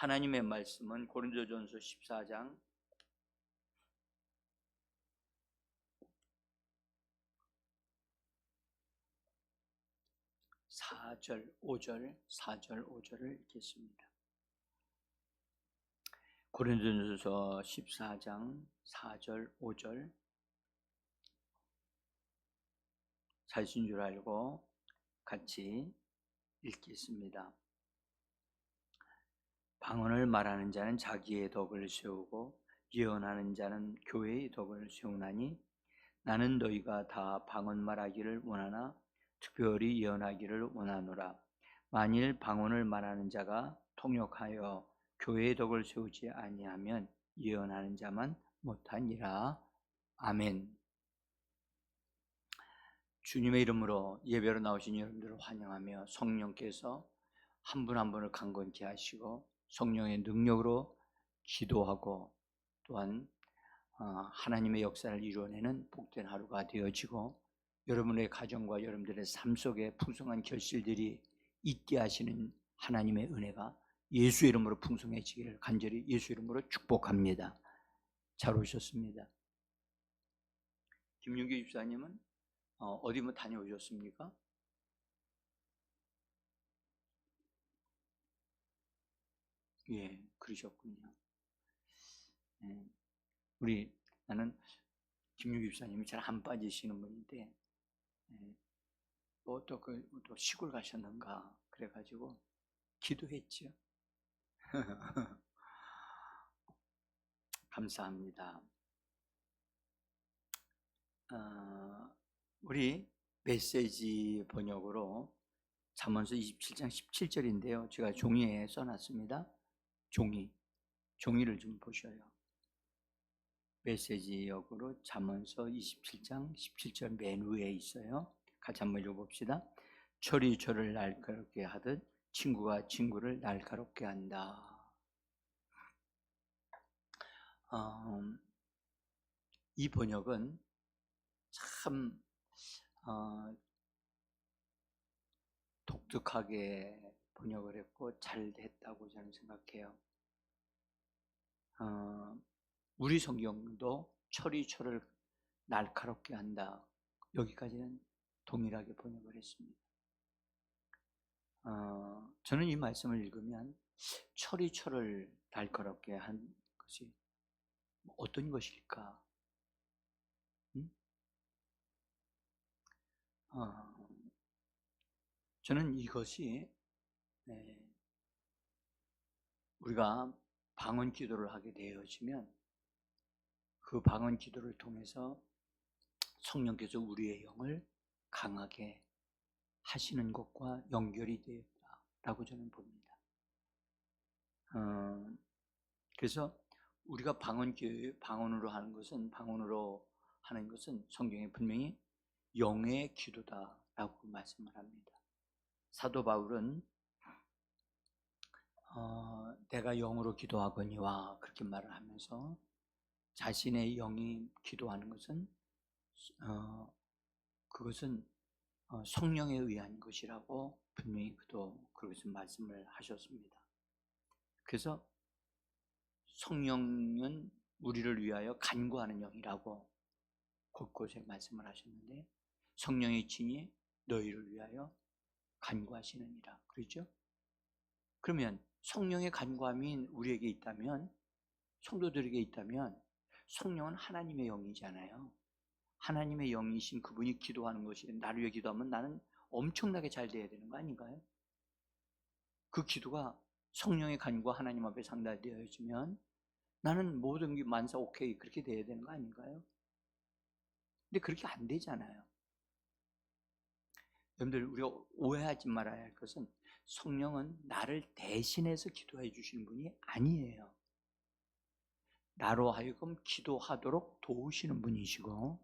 하나님의 말씀은 고린도전서 14장 4절 5절을 읽겠습니다. 고린도전서 14장 4절 5절. 사실인 줄 알고 같이 읽겠습니다. 방언을 말하는 자는 자기의 덕을 세우고 예언하는 자는 교회의 덕을 세우나니 나는 너희가 다 방언 말하기를 원하나 특별히 예언하기를 원하노라. 만일 방언을 말하는 자가 통역하여 교회의 덕을 세우지 아니하면 예언하는 자만 못하니라. 아멘. 주님의 이름으로 예배로 나오신 여러분들을 환영하며 성령께서 한 분 한 분을 강건케 하시고 성령의 능력으로 기도하고 또한 하나님의 역사를 이루어내는 복된 하루가 되어지고 여러분의 가정과 여러분들의 삶 속에 풍성한 결실들이 있게 하시는 하나님의 은혜가 예수 이름으로 풍성해지기를 간절히 예수 이름으로 축복합니다. 잘 오셨습니다. 김윤규 집사님은 어디 뭐 다녀오셨습니까? 예, 그러셨군요. 나는 김윤규 집사님이 잘 안 빠지시는 분인데 또 시골 가셨는가 그래가지고 기도했죠. 감사합니다. 우리 메시지 번역으로 잠언서 27장 17절인데요. 제가 종이에 써놨습니다. 종이를 좀 보셔요. 메시지 역으로 잠언서 27장 17절 맨 위에 있어요. 같이 한번 읽어봅시다. 철이 철을 날카롭게 하듯 친구가 친구를 날카롭게 한다. 이 번역은 참 독특하게 번역을 했고 잘 했다고 저는 생각해요. 우리 성경도 철이 철을 날카롭게 한다. 여기까지는 동일하게 번역을 했습니다. 저는 이 말씀을 읽으면 철이 철을 날카롭게 한 것이 어떤 것일까? 저는 이것이 우리가 방언 기도를 하게 되어지면 그 방언 기도를 통해서 성령께서 우리의 영을 강하게 하시는 것과 연결이 되었다라고 저는 봅니다. 그래서 우리가 방언으로 하는 것은 성경에 분명히 영의 기도다라고 말씀을 합니다. 사도 바울은 내가 영으로 기도하거니와 그렇게 말을 하면서 자신의 영이 기도하는 것은 그것은 성령에 의한 것이라고 분명히 그도 그것을 말씀을 하셨습니다. 그래서 성령은 우리를 위하여 간구하는 영이라고 곳곳에 말씀을 하셨는데 성령의 친히 너희를 위하여 간구하시느니라 그렇죠? 그러면 성령의 간구함이 우리에게 있다면 성도들에게 있다면 성령은 하나님의 영이잖아요. 하나님의 영이신 그분이 기도하는 것이 나를 위해 기도하면 나는 엄청나게 잘 돼야 되는 거 아닌가요? 그 기도가 성령의 간구가 하나님 앞에 상달되어지면 나는 모든 게 만사 오케이 그렇게 돼야 되는 거 아닌가요? 근데 그렇게 안 되잖아요. 여러분들 우리가 오해하지 말아야 할 것은 성령은 나를 대신해서 기도해 주시는 분이 아니에요. 나로 하여금 기도하도록 도우시는 분이시고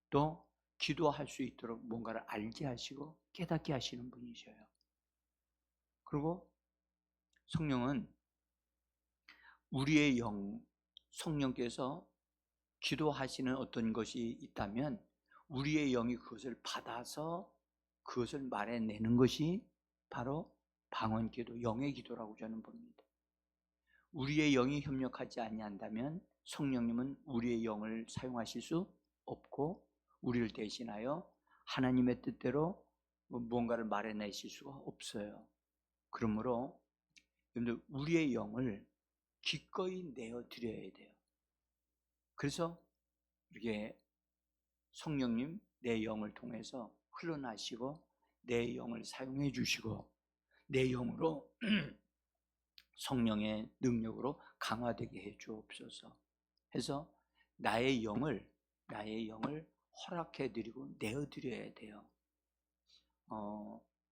또 기도할 수 있도록 뭔가를 알게 하시고 깨닫게 하시는 분이셔요. 그리고 성령은 우리의 영, 성령께서 기도하시는 어떤 것이 있다면 우리의 영이 그것을 받아서 그것을 말해내는 것이 바로 방언기도, 영의 기도라고 저는 봅니다. 우리의 영이 협력하지 아니한다면 성령님은 우리의 영을 사용하실 수 없고 우리를 대신하여 하나님의 뜻대로 무언가를 말해내실 수가 없어요. 그러므로 여러분들 우리의 영을 기꺼이 내어드려야 돼요. 그래서 이렇게 성령님 내 영을 통해서 흘러나시고 내 영을 사용해 주시고 내 영으로 성령의 능력으로 강화되게 해 주옵소서 해서 나의 영을 허락해 드리고 내어 드려야 돼요.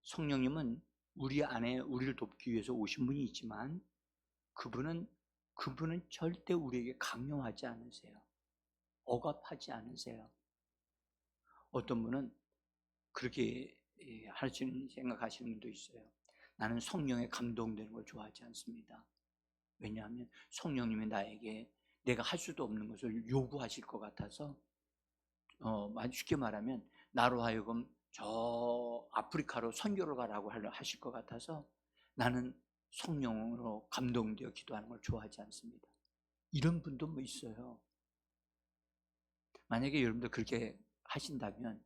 성령님은 우리 안에 우리를 돕기 위해서 오신 분이 있지만 그분은 절대 우리에게 강요하지 않으세요. 억압하지 않으세요. 어떤 분은 그렇게 생각하시는 분도 있어요. 나는 성령에 감동되는 걸 좋아하지 않습니다. 왜냐하면 성령님이 나에게 내가 할 수도 없는 것을 요구하실 것 같아서 쉽게 말하면 나로 하여금 저 아프리카로 선교를 가라고 하실 것 같아서 나는 성령으로 감동되어 기도하는 걸 좋아하지 않습니다. 이런 분도 뭐 있어요. 만약에 여러분들 그렇게 하신다면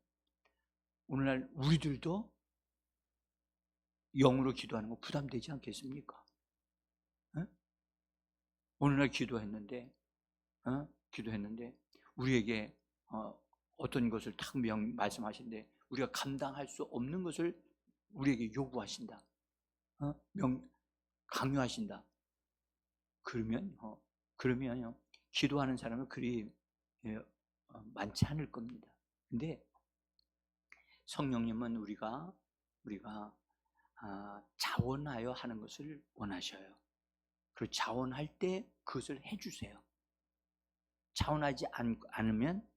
오늘날 우리들도 영으로 기도하는 거 부담되지 않겠습니까? 어? 오늘날 기도했는데 우리에게 어떤 것을 딱 말씀하시는데 우리가 감당할 수 없는 것을 우리에게 요구하신다. 강요하신다. 그러면요 기도하는 사람은 그리 많지 않을 겁니다. 근데 성령님은 우리가 자원하여 하는 것을 원하셔요. 그리고 자원할 때 그것을 해주세요. 자원하지 않으면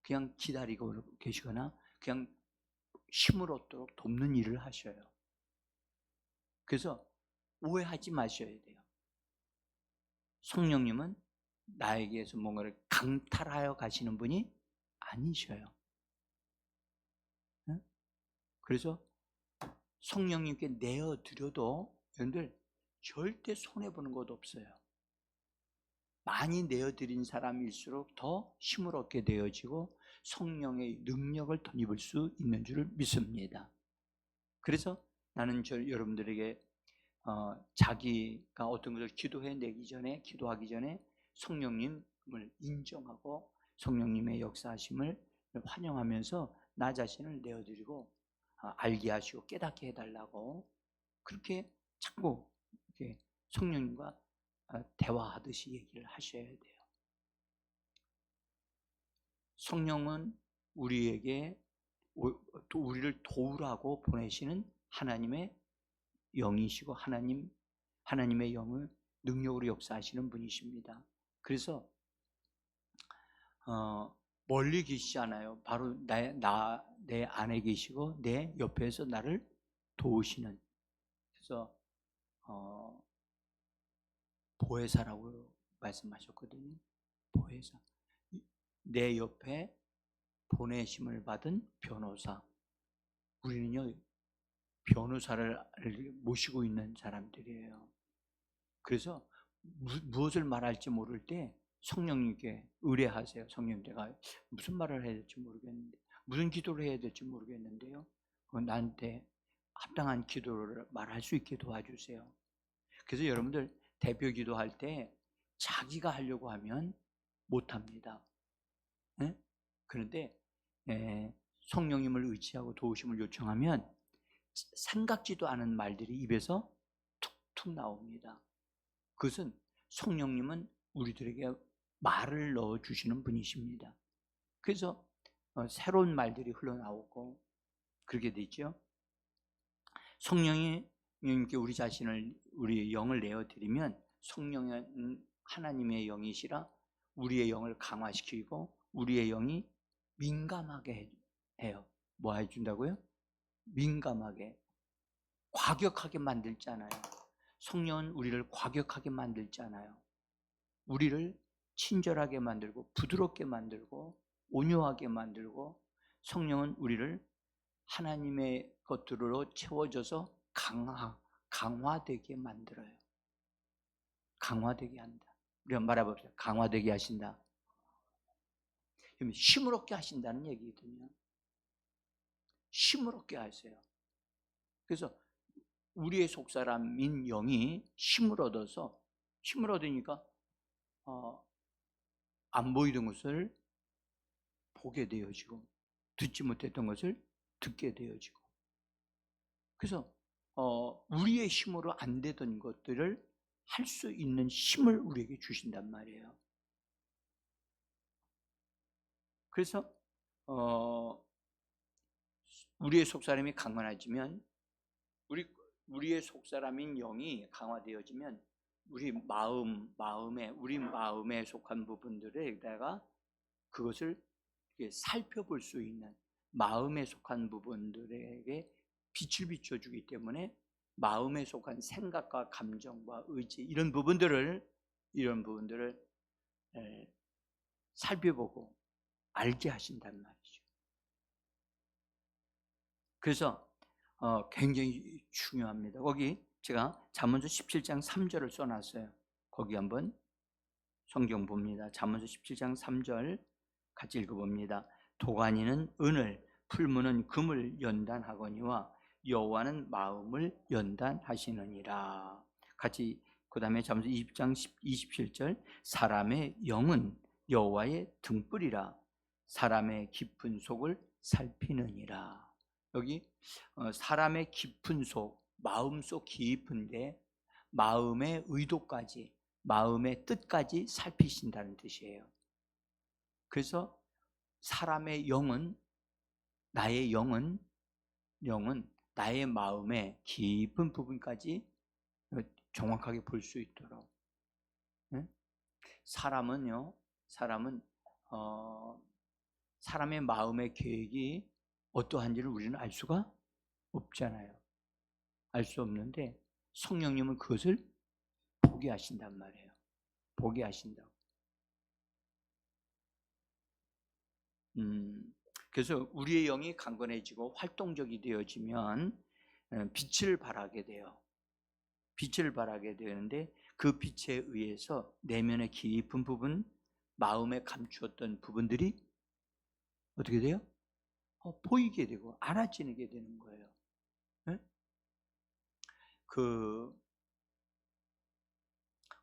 그냥 기다리고 계시거나 그냥 힘을 얻도록 돕는 일을 하셔요. 그래서 오해하지 마셔야 돼요. 성령님은 나에게서 뭔가를 강탈하여 가시는 분이 아니셔요. 그래서 성령님께 내어드려도 여러분들 절대 손해보는 것 없어요. 많이 내어드린 사람일수록 더 힘을 얻게 되어지고 성령의 능력을 덧입을 수 있는 줄 믿습니다. 그래서 나는 여러분들에게 자기가 어떤 것을 기도하기 전에 성령님을 인정하고 성령님의 역사하심을 환영하면서 나 자신을 내어드리고 알게 하시고 깨닫게 해달라고 그렇게 자꾸 이렇게 성령님과 대화하듯이 얘기를 하셔야 돼요. 성령은 우리에게 또 우리를 도우라고 보내시는 하나님의 영이시고 하나님의 영을 능력으로 역사하시는 분이십니다. 그래서 멀리 계시지 않아요. 바로 내 안에 계시고 내 옆에서 나를 도우시는. 그래서 보혜사라고 말씀하셨거든요. 보혜사. 내 옆에 보내심을 받은 변호사. 우리는요 변호사를 모시고 있는 사람들이에요. 그래서 무엇을 말할지 모를 때 성령님께 의뢰하세요. 성령님, 내가 무슨 말을 해야 될지 모르겠는데, 무슨 기도를 해야 될지 모르겠는데요, 나한테 합당한 기도를 말할 수 있게 도와주세요. 그래서 여러분들 대표 기도할 때 자기가 하려고 하면 못합니다. 네? 그런데 성령님을 의지하고 도우심을 요청하면 생각지도 않은 말들이 입에서 툭툭 나옵니다. 그것은 성령님은 우리들에게 말을 넣어주시는 분이십니다. 그래서 새로운 말들이 흘러나오고 그렇게 되죠. 성령님께 우리의 영을 내어드리면 성령은 하나님의 영이시라 우리의 영을 강화시키고 우리의 영이 민감하게 해요. 뭐 해준다고요? 민감하게, 과격하게 만들지 않아요. 성령은 우리를 과격하게 만들지 않아요. 우리를 친절하게 만들고 부드럽게 만들고 온유하게 만들고 성령은 우리를 하나님의 것들로 채워져서 강화되게 만들어요. 강화되게 한다. 우리가 말해봅시다. 강화되게 하신다. 힘을 얻게 하신다는 얘기거든요. 힘을 얻게 하세요. 그래서 우리의 속사람인 영이 힘을 얻어서, 힘을 얻으니까 안 보이던 것을 보게 되어지고, 듣지 못했던 것을 듣게 되어지고, 그래서 우리의 힘으로 안 되던 것들을 할 수 있는 힘을 우리에게 주신단 말이에요. 그래서 우리의 속사람이 강건해지면, 우리의 속사람인 영이 강화되어지면 우리 마음에 속한 부분들에다가 그것을 살펴볼 수 있는, 마음에 속한 부분들에게 빛을 비춰주기 때문에 마음에 속한 생각과 감정과 의지, 이런 부분들을 살펴보고 알게 하신단 말이죠. 그래서 굉장히 중요합니다. 거기 제가 잠언서 17장 3절을 써놨어요. 거기 한번 성경 봅니다. 잠언서 17장 3절 같이 읽어봅니다. 도가니는 은을, 풀무는 금을 연단하거니와 여호와는 마음을 연단하시느니라. 같이 그 다음에 잠언서 20장 27절 사람의 영은 여호와의 등불이라 사람의 깊은 속을 살피느니라. 여기 사람의 깊은 속, 마음속 깊은데 마음의 의도까지, 마음의 뜻까지 살피신다는 뜻이에요. 그래서 사람의 영은, 나의 영은 나의 마음의 깊은 부분까지 정확하게 볼 수 있도록. 사람은 사람의 마음의 계획이 어떠한지를 우리는 알 수가 없잖아요. 알 수 없는데 성령님은 그것을 보게 하신단 말이에요. 보게 하신다고. 그래서 우리의 영이 강건해지고 활동적이 되어지면 빛을 발하게 돼요. 빛을 발하게 되는데 그 빛에 의해서 내면의 깊은 부분, 마음에 감추었던 부분들이 어떻게 돼요? 보이게 되고 알아지게 되는 거예요. 네?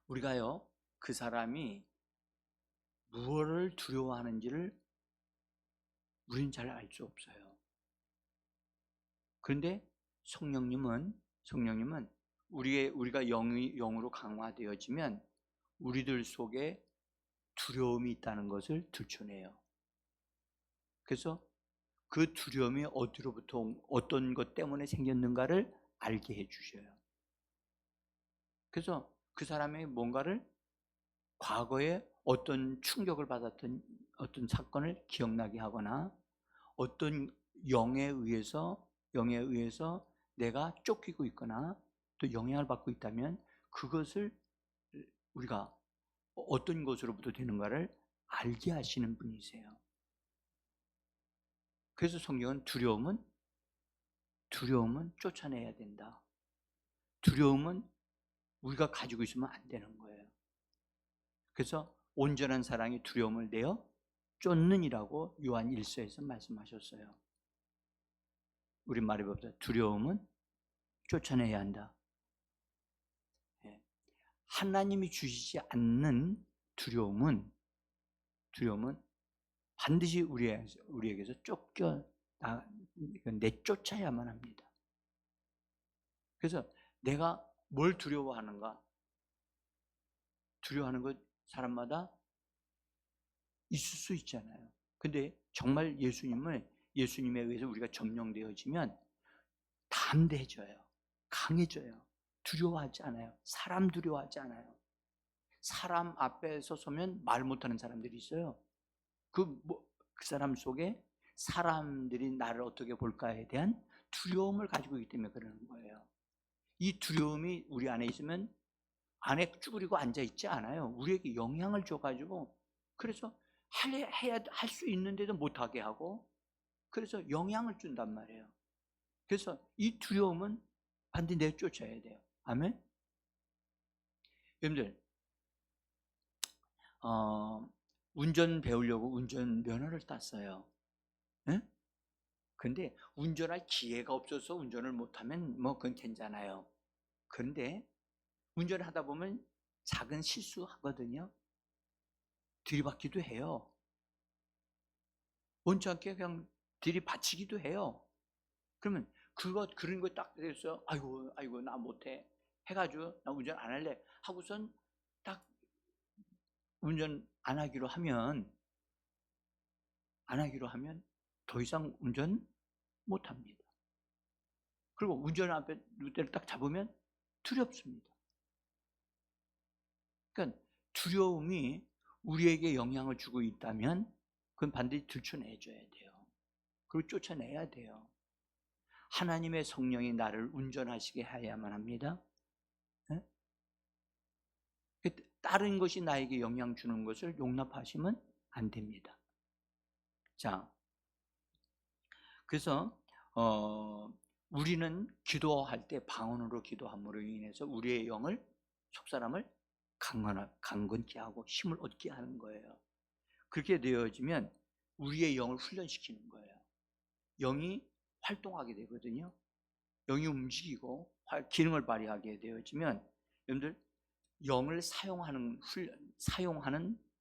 우리가요, 그 사람이 무엇을 두려워하는지를 우리는 잘 알 수 없어요. 그런데 성령님은 우리가 영으로 강화되어지면 우리들 속에 두려움이 있다는 것을 들춰내요. 그래서 그 두려움이 어디로부터, 어떤 것 때문에 생겼는가를 알게 해주셔요. 그래서 그 사람이 뭔가를, 과거에 어떤 충격을 받았던 어떤 사건을 기억나게 하거나 어떤 영에 의해서 내가 쫓기고 있거나 또 영향을 받고 있다면 그것을 우리가 어떤 것으로부터 되는가를 알게 하시는 분이세요. 그래서 성경은 두려움은 쫓아내야 된다. 두려움은 우리가 가지고 있으면 안 되는 거예요. 그래서 온전한 사랑이 두려움을 내어 쫓느니라고 요한 1서에서 말씀하셨어요. 우리 말해 봅시다. 두려움은 쫓아내야 한다. 하나님이 주시지 않는 두려움은 반드시 우리에게서 내쫓아야만 합니다. 그래서 내가 뭘 두려워하는가? 두려워하는 것 사람마다 있을 수 있잖아요. 근데 정말 예수님에 의해서 우리가 점령되어지면 담대해져요. 강해져요. 두려워하지 않아요. 사람 두려워하지 않아요. 사람 앞에 서면 말 못하는 사람들이 있어요. 그 사람 속에 사람들이 나를 어떻게 볼까에 대한 두려움을 가지고 있기 때문에 그러는 거예요. 이 두려움이 우리 안에 있으면 안에 쭈그리고 앉아있지 않아요. 우리에게 영향을 줘가지고, 그래서 할 수 있는데도 못하게 하고, 그래서 영향을 준단 말이에요. 그래서 이 두려움은 반드시 내쫓아야 돼요. 아멘? 여러분들, 운전 배우려고 운전면허를 땄어요. 예? 근데 운전할 기회가 없어서 운전을 못하면 뭐 그건 괜찮아요. 그런데 운전을 하다 보면 작은 실수하거든요. 들이받기도 해요. 원치 않게 그냥 들이받치기도 해요. 그러면 그런 거 딱 돼서 아이고 나 못해 해가지고 나 운전 안 할래 하고선 딱 운전 안 하기로 하면 더 이상 운전 못 합니다. 그리고 운전 앞에 누대를 딱 잡으면 두렵습니다. 그러니까 두려움이 우리에게 영향을 주고 있다면 그건 반드시 들춰내줘야 돼요. 그리고 쫓아내야 돼요. 하나님의 성령이 나를 운전하시게 해야만 합니다. 네? 다른 것이 나에게 영향 주는 것을 용납하시면 안 됩니다. 자, 그래서 우리는 기도할 때 방언으로 기도함으로 인해서 우리의 영을 속 사람을 강건케 하고 힘을 얻게 하는 거예요. 그렇게 되어지면 우리의 영을 훈련시키는 거예요. 영이 활동하게 되거든요. 영이 움직이고 기능을 발휘하게 되어지면 여러분들 영을 사용하는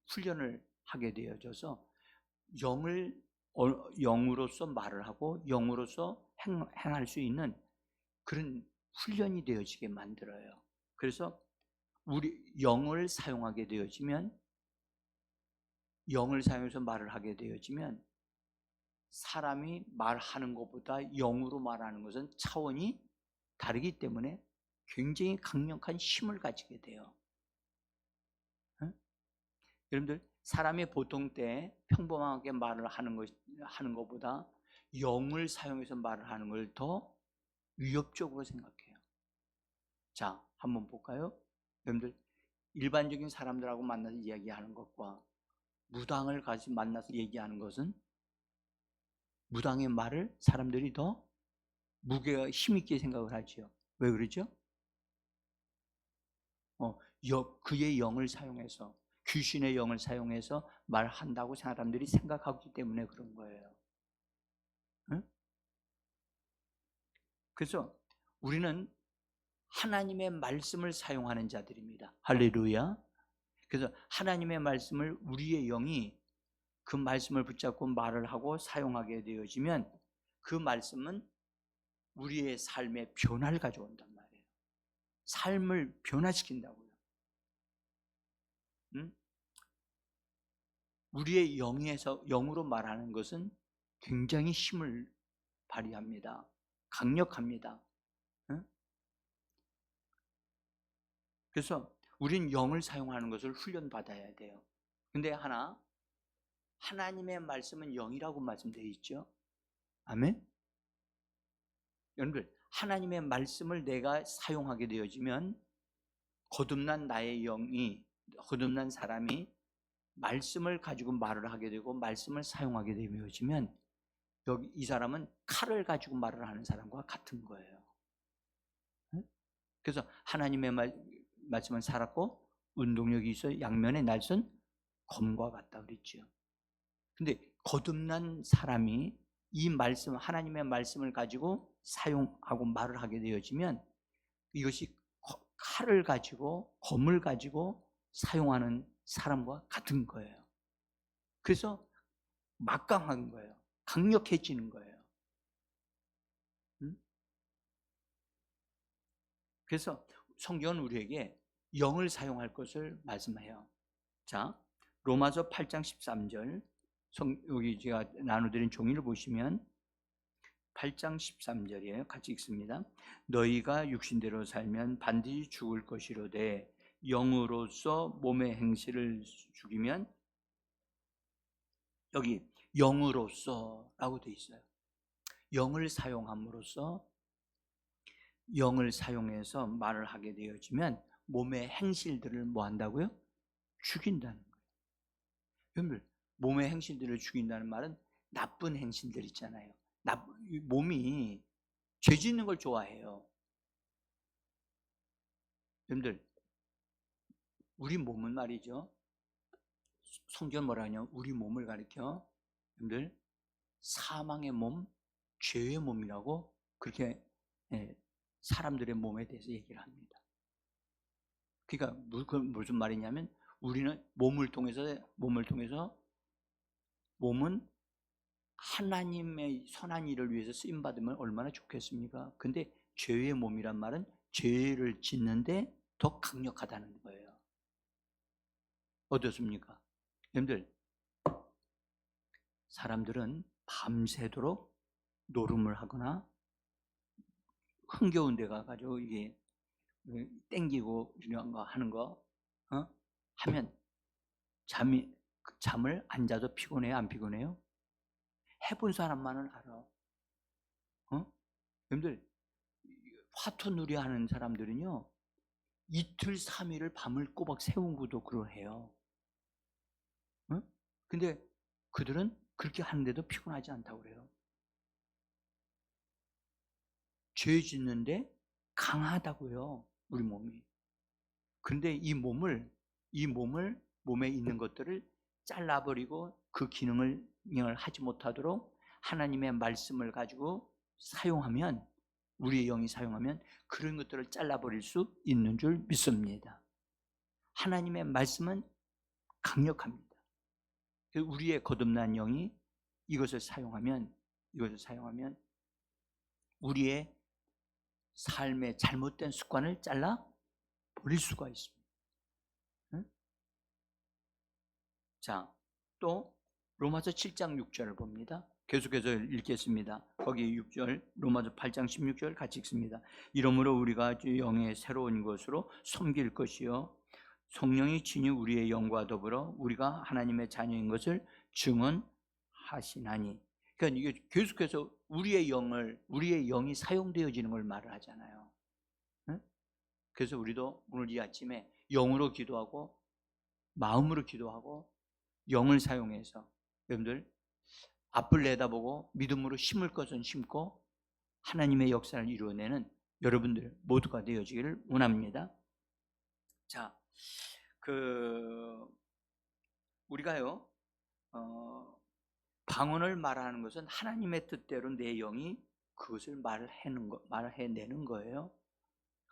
훈련을 하게 되어져서 영으로서 말을 하고 영으로서 행할 수 있는 그런 훈련이 되어지게 만들어요. 그래서 우리 영을 사용하게 되어지면 영을 사용해서 말을 하게 되어지면 사람이 말하는 것보다 영으로 말하는 것은 차원이 다르기 때문에 굉장히 강력한 힘을 가지게 돼요. 응? 여러분들 사람이 보통 때 평범하게 말을 하는 것보다 영을 사용해서 말을 하는 걸 더 위협적으로 생각해요. 자, 한번 볼까요? 여러분들 일반적인 사람들하고 만나서 이야기하는 것과 무당을 같이 만나서 얘기하는 것은 무당의 말을 사람들이 더 무게가 힘있게 생각을 하죠. 왜 그러죠? 그의 영을 사용해서 귀신의 영을 사용해서 말한다고 사람들이 생각하기 때문에 그런 거예요. 응? 그래서 우리는 하나님의 말씀을 사용하는 자들입니다. 할렐루야. 그래서 하나님의 말씀을 우리의 영이 그 말씀을 붙잡고 말을 하고 사용하게 되어지면 그 말씀은 우리의 삶에 변화를 가져온단 말이에요. 삶을 변화시킨다고요. 응? 우리의 영으로 말하는 것은 굉장히 힘을 발휘합니다. 강력합니다. 응? 그래서 우린 영을 사용하는 것을 훈련받아야 돼요. 근데 하나님의 말씀은 영이라고 말씀되어 있죠. 아멘? 여러분들 하나님의 말씀을 내가 사용하게 되어지면 거듭난 사람이 말씀을 가지고 말을 하게 되고 말씀을 사용하게 되어지면 이 사람은 칼을 가지고 말을 하는 사람과 같은 거예요. 그래서 하나님의 말씀은 살았고 운동력이 있어 양면에 날선 검과 같다 그랬죠. 근데 거듭난 사람이 이 말씀, 하나님의 말씀을 가지고 사용하고 말을 하게 되어지면 이것이 칼을 가지고 검을 가지고 사용하는 사람과 같은 거예요. 그래서 막강한 거예요. 강력해지는 거예요. 그래서 성경은 우리에게 영을 사용할 것을 말씀해요. 자, 로마서 8장 13절 여기 제가 나눠드린 종이를 보시면 8장 13절이에요. 같이 읽습니다. 너희가 육신대로 살면 반드시 죽을 것이로되 영으로서 몸의 행실을 죽이면 여기 영으로서라고 되어 있어요. 영을 사용함으로써 영을 사용해서 말을 하게 되어지면 몸의 행실들을 뭐 한다고요? 죽인다는 거예요. 여러분들 몸의 행실들을 죽인다는 말은 나쁜 행실들 있잖아요. 몸이 죄 짓는 걸 좋아해요. 여러분들 우리 몸은 말이죠 성경은 뭐라 하냐? 우리 몸을 가리켜 여러분들 사망의 몸, 죄의 몸이라고 그렇게 사람들의 몸에 대해서 얘기를 합니다. 그러니까 무슨 말이냐면 우리는 몸을 통해서 몸은 하나님의 선한 일을 위해서 쓰임 받으면 얼마나 좋겠습니까? 근데 죄의 몸이란 말은 죄를 짓는데 더 강력하다는 거예요. 어떻습니까? 여러분들, 사람들은 밤새도록 노름을 하거나 흥겨운 데 가가지고 이게 땡기고 이런 거 하는 거 하면 잠을 안 자도 피곤해요? 안 피곤해요? 해본 사람만은 알아. 여러분들, 화투놀이 하는 사람들은요 이틀 3일을 밤을 꼬박 새우고도 그러해요. 근데 그들은 그렇게 하는데도 피곤하지 않다고 그래요. 죄 짓는데 강하다고요, 우리 몸이. 근데 이 몸에 있는 것들을 잘라버리고 그 기능을 하지 못하도록 하나님의 말씀을 가지고 사용하면, 우리의 영이 사용하면 그런 것들을 잘라버릴 수 있는 줄 믿습니다. 하나님의 말씀은 강력합니다. 우리의 거듭난 영이 이것을 사용하면 우리의 삶의 잘못된 습관을 잘라 버릴 수가 있습니다. 자, 또 로마서 7장 6절을 봅니다. 계속해서 읽겠습니다. 거기 6절, 로마서 8장 16절 같이 읽습니다. 이러므로 우리가 영의 새로운 것으로 섬길 것이요 성령이 친히 우리의 영과 더불어 우리가 하나님의 자녀인 것을 증언하시나니. 그러니까 이게 계속해서 우리의 영이 사용되어지는 걸 말을 하잖아요. 그래서 우리도 오늘 이 아침에 영으로 기도하고 마음으로 기도하고 영을 사용해서 여러분들 앞을 내다보고 믿음으로 심을 것은 심고 하나님의 역사를 이루어내는 여러분들 모두가 되어지기를 원합니다. 자, 우리가요 방언을 말하는 것은 하나님의 뜻대로 내 영이 그것을 말해내는 거예요.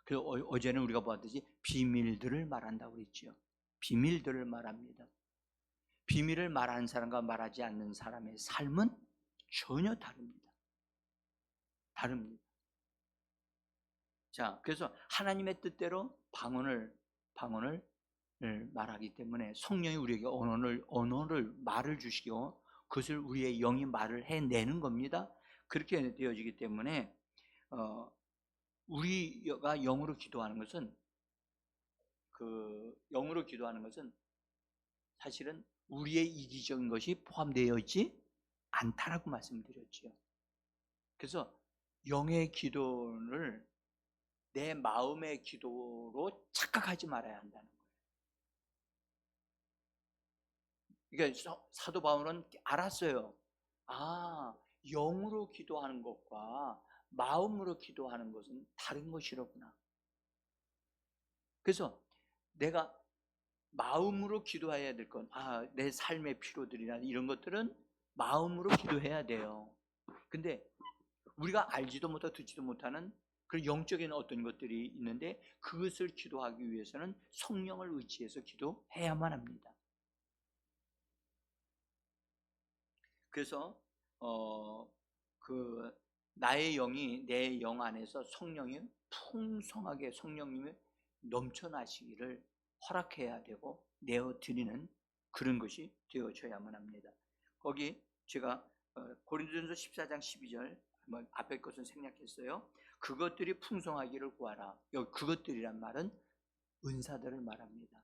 그래서 어제는 우리가 보았듯이 비밀들을 말한다고 그랬죠. 비밀들을 말합니다. 비밀을 말하는 사람과 말하지 않는 사람의 삶은 전혀 다릅니다. 자, 그래서 하나님의 뜻대로 방언을 말하기 때문에 성령이 우리에게 말을 주시고 그것을 우리의 영이 말을 해내는 겁니다. 그렇게 되어지기 때문에 우리가 영으로 기도하는 것은 사실은 우리의 이기적인 것이 포함되어 있지 않다라고 말씀드렸죠. 그래서 영의 기도를 내 마음의 기도로 착각하지 말아야 한다는 거예요. 그러니까 사도 바울은 알았어요. 영으로 기도하는 것과 마음으로 기도하는 것은 다른 것이로구나. 그래서 내가 마음으로 기도해야 될 건, 내 삶의 필요들이나 이런 것들은 마음으로 기도해야 돼요. 근데 우리가 알지도 못하고 듣지도 못하는 그런 영적인 어떤 것들이 있는데 그것을 기도하기 위해서는 성령을 의지해서 기도해야만 합니다. 그래서 나의 영이 내 영 안에서 성령이 풍성하게 성령님이 넘쳐나시기를 허락해야 되고 내어드리는 그런 것이 되어져야만 합니다. 거기 제가 고린도전서 14장 12절 앞에 것은 생략했어요. 그것들이 풍성하기를 구하라. 여기 그것들이란 말은 은사들을 말합니다.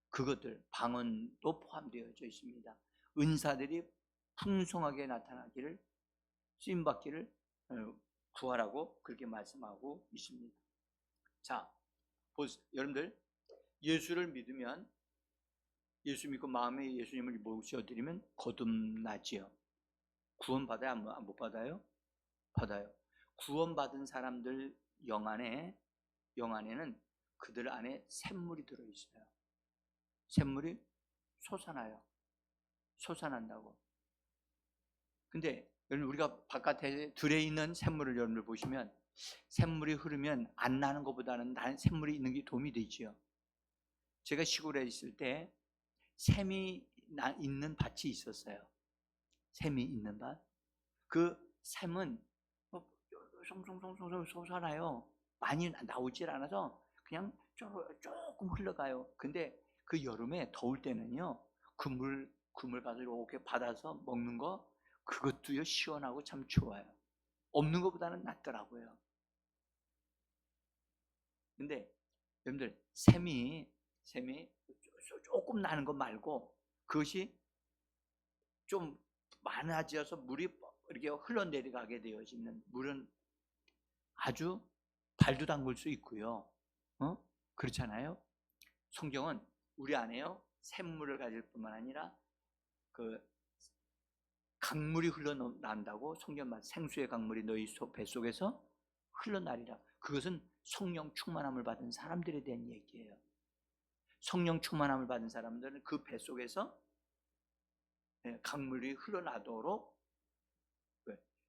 그것들, 방언도 포함되어져 있습니다. 은사들이 풍성하게 나타나기를, 쓰임받기를 구하라고 그렇게 말씀하고 있습니다. 자, 여러분들 예수를 믿으면, 예수 믿고 마음에 예수님을 모셔드리면 거듭나지요. 구원받아야 못 받아요? 받아요. 구원받은 사람들 영 안에는 그들 안에 샘물이 들어있어요. 샘물이 솟아나요. 솟아난다고. 근데 여러분, 우리가 바깥에 들에 있는 샘물을 여러분들 보시면 샘물이 흐르면 안 나는 것보다는 샘물이 있는 게 도움이 되지요. 제가 시골에 있을 때 샘이 있는 밭이 있었어요. 샘이 있는 밭. 그 샘은 송송송송 솟아나요. 많이 나오질 않아서 그냥 조금 흘러가요. 근데 그 여름에 더울 때는요, 그 물 가서 이렇게 받아서 먹는 거, 그것도요 시원하고 참 좋아요. 없는 것보다는 낫더라고요. 근데 여러분들, 샘이 조금 나는 것 말고 그것이 좀 많아져서 물이 이렇게 흘러내려가게 되어지는 물은 아주 발도 담글 수 있고요. 그렇잖아요. 성경은 우리 안에요 샘물을 가질 뿐만 아니라 그 강물이 흘러난다고 성경 말, 생수의 강물이 너희 뱃속에서 흘러나리라. 그것은 성령 충만함을 받은 사람들에 대한 얘기예요. 성령 충만함을 받은 사람들은 그 뱃속에서 강물이 흘러나도록.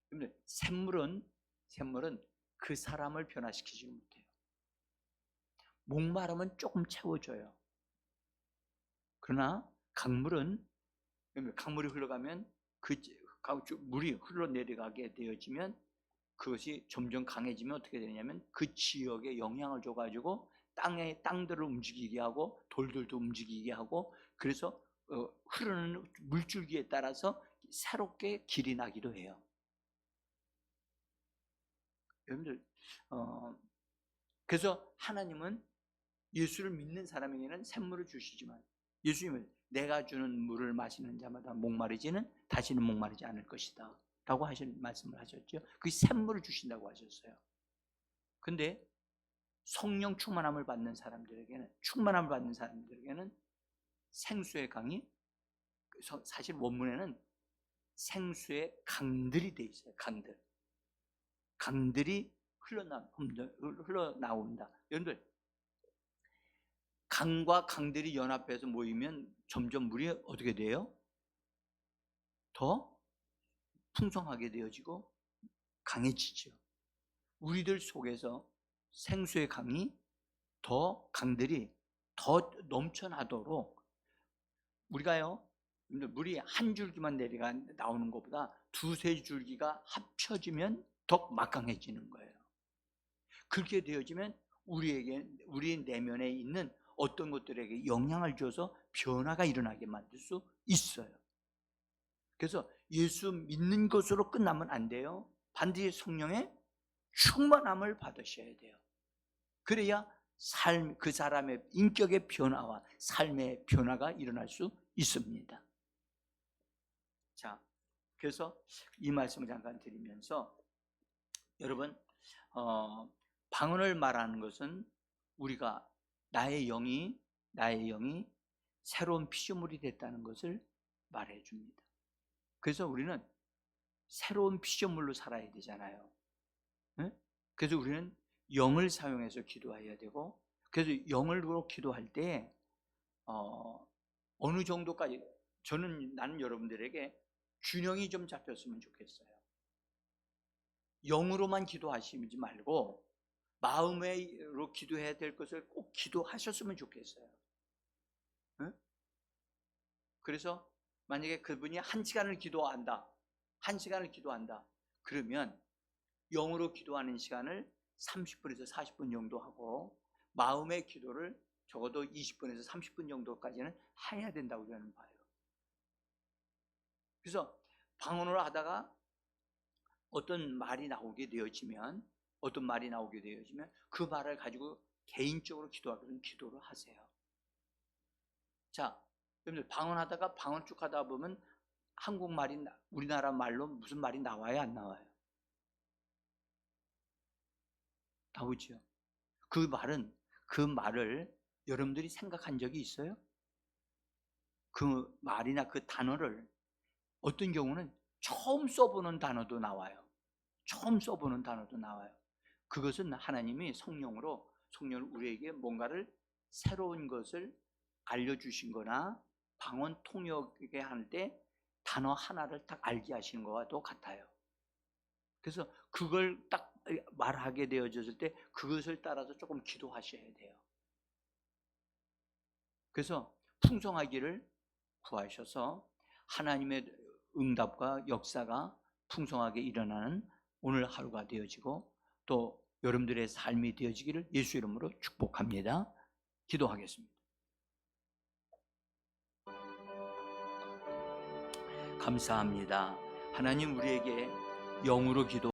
근데 샘물은 그 사람을 변화시키지 못해요. 목마르면 조금 채워줘요. 그러나 강물이 흘러가면 그 물이 흘러내려가게 되어지면 그것이 점점 강해지면 어떻게 되냐면 그 지역에 영향을 줘가지고 땅들을 움직이게 하고 돌들도 움직이게 하고, 그래서 흐르는 물줄기에 따라서 새롭게 길이 나기도 해요. 여러분들, 그래서 하나님은 예수를 믿는 사람에게는 샘물을 주시지만 예수님은 내가 주는 물을 마시는 자마다 목마르지는 다시는 목마르지 않을 것이다 라고 말씀을 하셨죠. 그 샘물을 주신다고 하셨어요. 근데 성령 충만함을 받는 사람들에게는 생수의 강이, 사실 원문에는 생수의 강들이 돼 있어요. 강들이 흘러나온다. 여러분들, 강과 강들이 연합해서 모이면 점점 물이 어떻게 돼요? 더 풍성하게 되어지고 강해지죠. 우리들 속에서 생수의 강들이 더 넘쳐나도록, 우리가요, 물이 한 줄기만 나오는 것보다 두세 줄기가 합쳐지면 더 막강해지는 거예요. 그렇게 되어지면 우리 내면에 있는 어떤 것들에게 영향을 줘서 변화가 일어나게 만들 수 있어요. 그래서 예수 믿는 것으로 끝나면 안 돼요. 반드시 성령의 충만함을 받으셔야 돼요. 그래야 그 사람의 인격의 변화와 삶의 변화가 일어날 수 있습니다. 자, 그래서 이 말씀을 잠깐 드리면서, 여러분, 방언을 말하는 것은 우리가 나의 영이 새로운 피조물이 됐다는 것을 말해줍니다. 그래서 우리는 새로운 피조물로 살아야 되잖아요. 그래서 우리는 영을 사용해서 기도해야 되고, 그래서 영으로 기도할 때 어느 정도까지, 나는 여러분들에게 균형이 좀 잡혔으면 좋겠어요. 영으로만 기도하시지 말고 마음으로 기도해야 될 것을 꼭 기도하셨으면 좋겠어요. 그래서 만약에 그분이 1시간을 기도한다. 그러면 영으로 기도하는 시간을 30분에서 40분 정도 하고, 마음의 기도를 적어도 20분에서 30분 정도까지는 해야 된다고 저는 봐요. 그래서 방언을 하다가 어떤 말이 나오게 되어지면 그 말을 가지고 개인적으로 기도를 하세요. 자, 여러분들, 방언하다가 방언 쭉 하다 보면 한국말이, 우리나라 말로 무슨 말이 나와요, 안 나와요? 나오죠. 그 말을 여러분들이 생각한 적이 있어요? 그 말이나 그 단어를 어떤 경우는 처음 써보는 단어도 나와요. 그것은 하나님이 성령으로 우리에게 뭔가를 새로운 것을 알려주신 거나 방언 통역에 할 때 단어 하나를 딱 알게 하시는 것과도 같아요. 그래서 그걸 딱 말하게 되어졌을 때 그것을 따라서 조금 기도하셔야 돼요. 그래서 풍성하기를 구하셔서 하나님의 응답과 역사가 풍성하게 일어나는 오늘 하루가 되어지고 또 여러분들의 삶이 되어지기를 예수 이름으로 축복합니다. 기도하겠습니다. 감사합니다. 하나님, 우리에게 영으로 기도